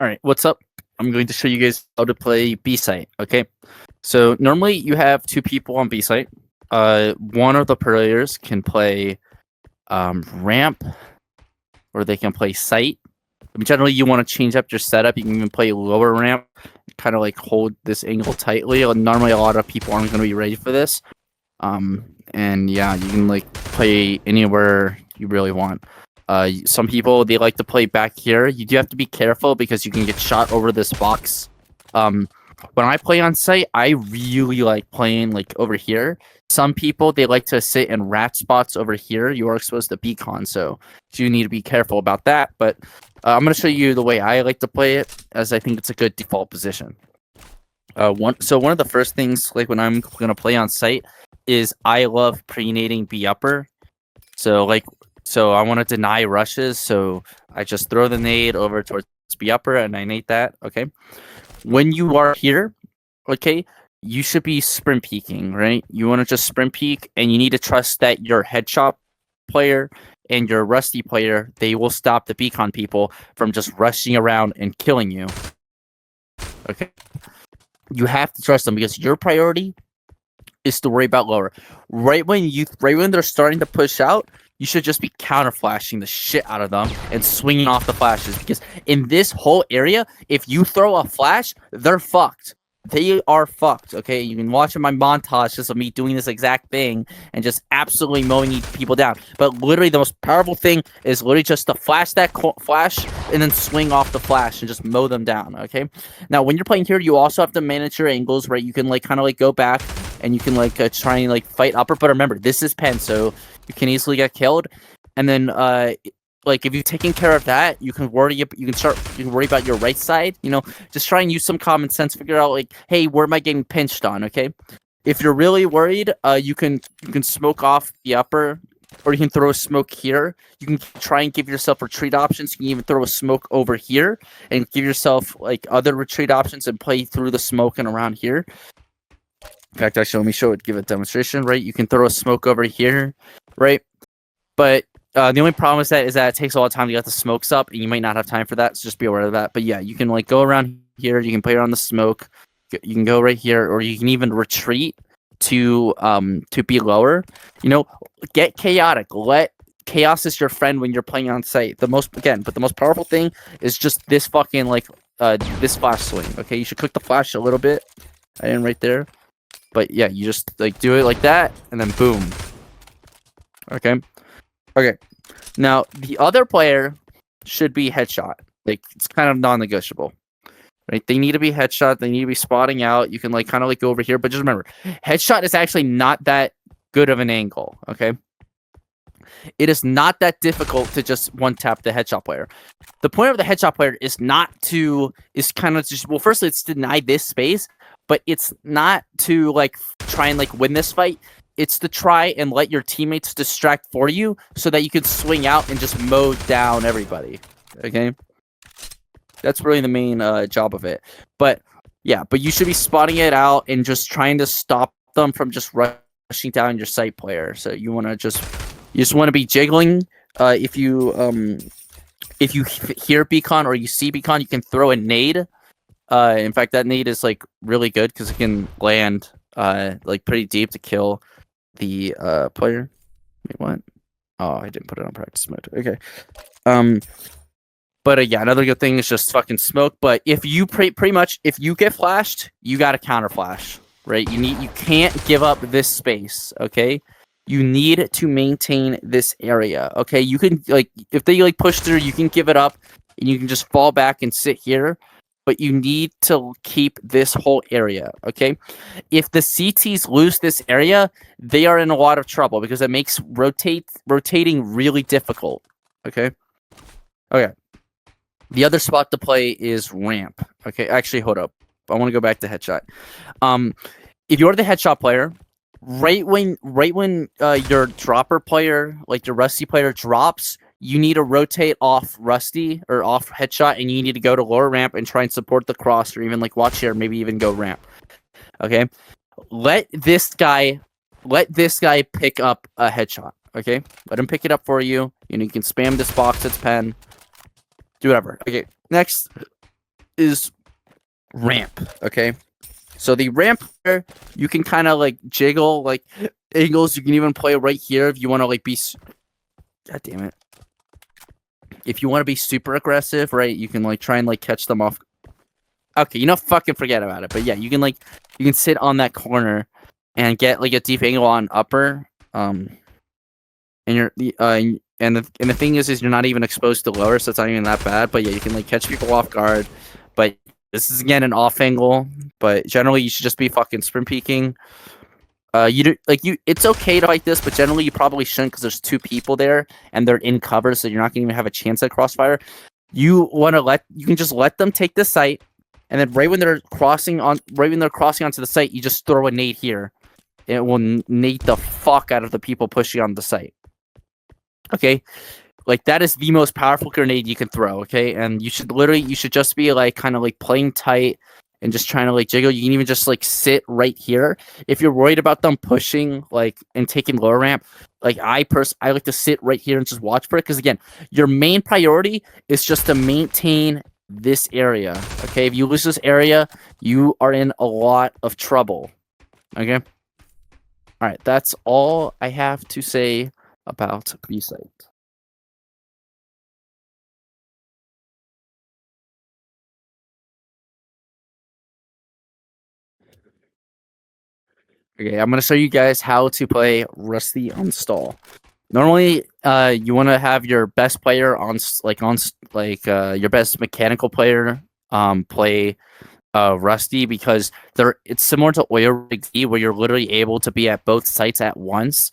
Alright, what's up? I'm going to show you guys how to play B-site, okay? So normally you have two people on B-site. One of the players can play ramp, or they can play site. Generally, you want to change up your setup. You can even play lower ramp, kind of like hold this angle tightly. Normally, a lot of people aren't going to be ready for this. And yeah, you can like play anywhere you really want. Some people, they like to play back here. You do have to be careful because you can get shot over this box. When I play on site, I really like playing like over here. Some people, they like to sit in rat spots over here. You are exposed to beacon, so you need to be careful about that. But I'm going to show you the way I like to play it, as I think it's a good default position. One of the first things, like when I'm going to play on site, is I love pre-nading B upper. So I want to deny rushes, so I just throw the nade over towards B upper and I nade that, okay? When you are here, okay, you should be sprint peeking, right? You want to just sprint peek, and you need to trust that your headshot player and your rusty player, they will stop the beacon people from just rushing around and killing you. Okay? You have to trust them because your priority is to worry about lower. Right when they're starting to push out, you should just be counter flashing the shit out of them and swinging off the flashes, because in this whole area, if you throw a flash, they're fucked. They are fucked, okay? You can watch in my montage just of me doing this exact thing and just absolutely mowing people down. But literally, the most powerful thing is literally just to flash that flash and then swing off the flash and just mow them down, okay? Now, when you're playing here, you also have to manage your angles, right? You can, like, kind of, like, go back and you can, like, try and, like, fight upper. But remember, this is pen, so you can easily get killed. And then, like, if you've taken care of that, you can worry about your right side. You know, just try and use some common sense. Figure out, like, hey, where am I getting pinched on? Okay, if you're really worried, you can smoke off the upper, or you can throw a smoke here. You can try and give yourself retreat options. You can even throw a smoke over here and give yourself like other retreat options and play through the smoke and around here. In fact, actually, let me give a demonstration. Right, you can throw a smoke over here, right? But the only problem is that it takes a lot of time to get the smokes up, and you might not have time for that, so just be aware of that. But yeah, you can like go around here, you can play around the smoke, you can go right here, or you can even retreat to be lower. You know, get chaotic. Let chaos is your friend when you're playing on site. The most powerful thing is just this fucking like this flash swing. Okay, you should click the flash a little bit. I didn't right there, but yeah, you just like do it like that, and then boom. Okay. Now, the other player should be headshot. Like, it's kind of non-negotiable. Right? They need to be headshot. They need to be spotting out. You can, like, kind of, like, go over here. But just remember, headshot is actually not that good of an angle, okay? It is not that difficult to just one-tap the headshot player. The point of the headshot player is firstly, it's to deny this space, but it's not to, like, try and, like, win this fight. It's to try and let your teammates distract for you so that you can swing out and just mow down everybody. Okay? That's really the main job of it. But yeah, you should be spotting it out and just trying to stop them from just rushing down your site player. So you just want to be jiggling. If you hear beacon or you see beacon, you can throw a nade. In fact, that nade is like really good because it can land like pretty deep to kill the player. Wait, what? Oh, I didn't put it on practice mode. Okay. But yeah, another good thing is just fucking smoke. But if you pretty much if you get flashed, you got to counter flash, right? You can't give up this space. Okay. You need to maintain this area. Okay. You can like if they like push through, you can give it up and you can just fall back and sit here. But you need to keep this whole area, okay? If the CTs lose this area, they are in a lot of trouble because it makes rotating really difficult, okay? Okay. The other spot to play is ramp, okay? Actually, hold up. I want to go back to headshot. If you're the headshot player, right when your dropper player, like your rusty player, drops, you need to rotate off rusty or off headshot, and you need to go to lower ramp and try and support the cross, or even like watch here, maybe even go ramp. Okay, let this guy pick up a headshot. Okay, let him pick it up for you. You know, you can spam this box. It's pen. Do whatever. Okay, next is ramp. Okay, so the ramp player, you can kind of like jiggle like angles. You can even play right here if you want to like be. God damn it! If you want to be super aggressive, right? You can like try and like catch them off. Okay, fucking forget about it. But yeah, you can sit on that corner and get like a deep angle on upper. And you're and the thing is you're not even exposed to lower, so it's not even that bad. But yeah, you can like catch people off guard. But this is again an off angle. But generally, you should just be fucking sprint peeking. It's okay to fight this, but generally you probably shouldn't because there's two people there and they're in cover, so you're not gonna even have a chance at crossfire. You can just let them take the site, and then right when they're crossing onto the site, you just throw a nade here. It will nade the fuck out of the people pushing on the site. Okay, like that is the most powerful grenade you can throw. Okay, and you should just be like kind of like playing tight and just trying to like jiggle. You can even just like sit right here if you're worried about them pushing like and taking lower ramp. Like I like to sit right here and just watch for it because again, your main priority is just to maintain this area. Okay, if you lose this area, you are in a lot of trouble. Okay, all right, that's all I have to say about B site. Okay, I'm gonna show you guys how to play Rusty on Stahl. Normally, you want to have your best player your best mechanical player play Rusty because it's similar to Oil Rig Z where you're literally able to be at both sites at once.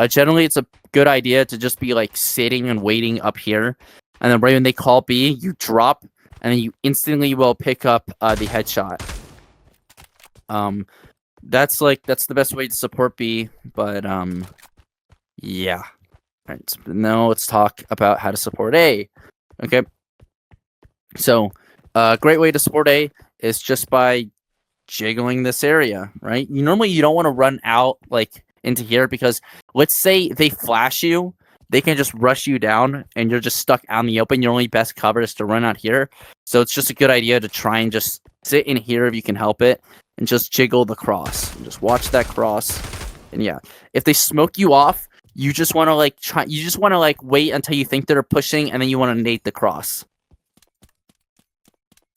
Generally, it's a good idea to just be like sitting and waiting up here, and then right when they call B, you drop, and then you instantly will pick up the headshot. That's the best way to support B, but yeah. All right, so now let's talk about how to support A. Okay. So, a great way to support A is just by jiggling this area, right? You don't want to run out like into here because let's say they flash you, they can just rush you down and you're just stuck out in the open. Your only best cover is to run out here. So it's just a good idea to try and just sit in here if you can help it and just jiggle the cross. And just watch that cross. And yeah, if they smoke you off, you just want to wait until you think they're pushing and then you want to nade the cross.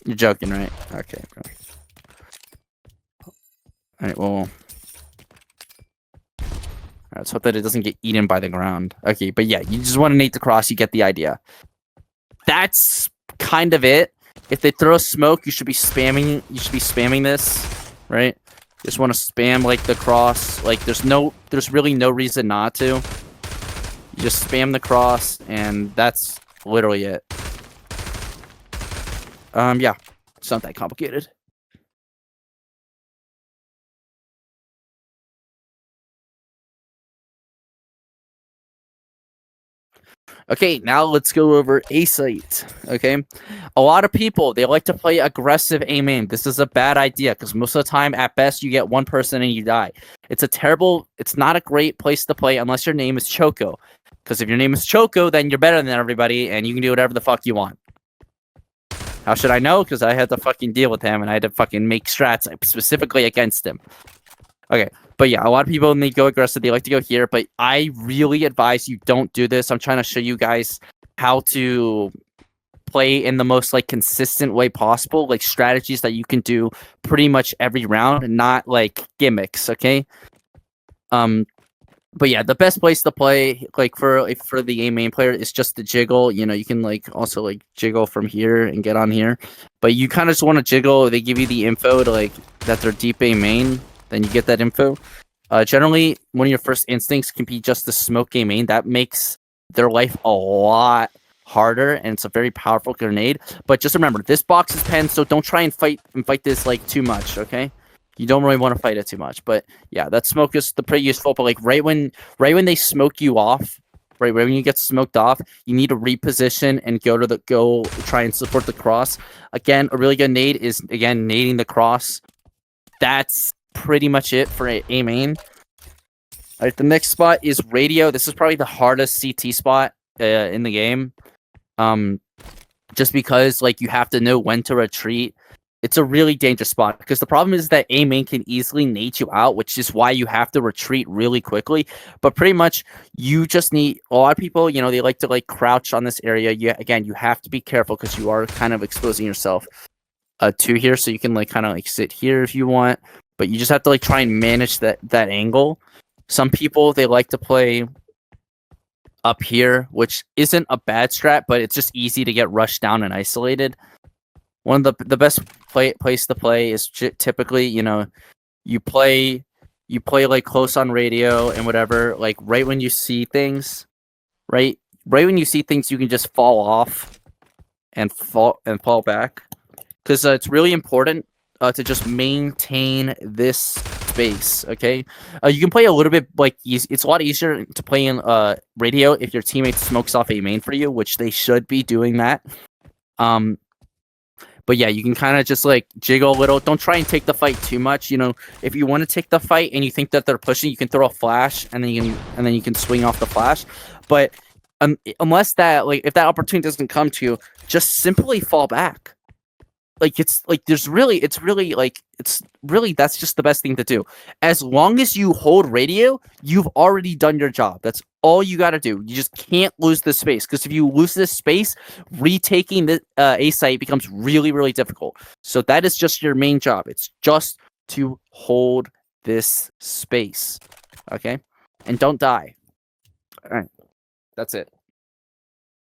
You're joking, right? Okay, bro. Alright, well. Let's hope that it doesn't get eaten by the ground. Okay, but yeah, you just want to nade the cross, you get the idea. That's kind of it. If they throw smoke, you should be spamming this, right? You just want to spam like the cross. Like there's really no reason not to. You just spam the cross and that's literally it. Yeah, it's not that complicated. Okay, now let's go over A site. Okay, a lot of people, they like to play aggressive A main. This is a bad idea because most of the time, at best, you get one person and you die. It's not a great place to play unless your name is Choco. Because if your name is Choco, then you're better than everybody and you can do whatever the fuck you want. How should I know? Because I had to fucking deal with him and I had to fucking make strats specifically against him. Okay, but yeah, a lot of people, when they go aggressive, they like to go here, but I really advise you don't do this. I'm trying to show you guys how to play in the most like consistent way possible, like strategies that you can do pretty much every round, not like gimmicks, okay? But yeah, the best place to play, like for the A main player, is just to jiggle. You can like also like jiggle from here and get on here, but you kind of just want to jiggle. They give you the info to like that they're deep A main. Then you get that info. Generally, one of your first instincts can be just to smoke A main. That makes their life a lot harder, and it's a very powerful grenade. But just remember, this box is pen, so don't try and fight this like too much. Okay, you don't really want to fight it too much. But yeah, that smoke is pretty useful. But like right when they smoke you off, right when you get smoked off, you need to reposition and go try and support the cross. Again, a really good nade is again nading the cross. That's pretty much it for A main. All right, the next spot is radio. This is probably the hardest CT spot in the game. just because like you have to know when to retreat. It's a really dangerous spot because the problem is that A main can easily nade you out, which is why you have to retreat really quickly. But pretty much you just need a lot of people, you know, they like to like crouch on this area. Again, you have to be careful because you are kind of exposing yourself to here, so you can like kind of like sit here if you want, but you just have to like try and manage that angle. Some people they like to play up here, which isn't a bad strat, but it's just easy to get rushed down and isolated. One of the best place to play is typically, you know, you play like close on radio and whatever, like right when you see things, right when you see things, you can just fall off and fall back, because it's really important to just maintain this space. Okay, you can play a little bit like easy. It's a lot easier to play in radio if your teammate smokes off a main for you, which they should be doing that. But yeah, you can kind of just like jiggle a little. Don't try and take the fight too much. You know, if you want to take the fight and you think that they're pushing, you can throw a flash and then you can swing off the flash. But unless that, like, if that opportunity doesn't come to you, just simply fall back. Like it's really that's just the best thing to do. As long as you hold radio, you've already done your job. That's all you got to do. You just can't lose this space, because if you lose this space, retaking the A site becomes really, really difficult. So that is just your main job. It's just to hold this space, okay? And don't die. All right, that's it.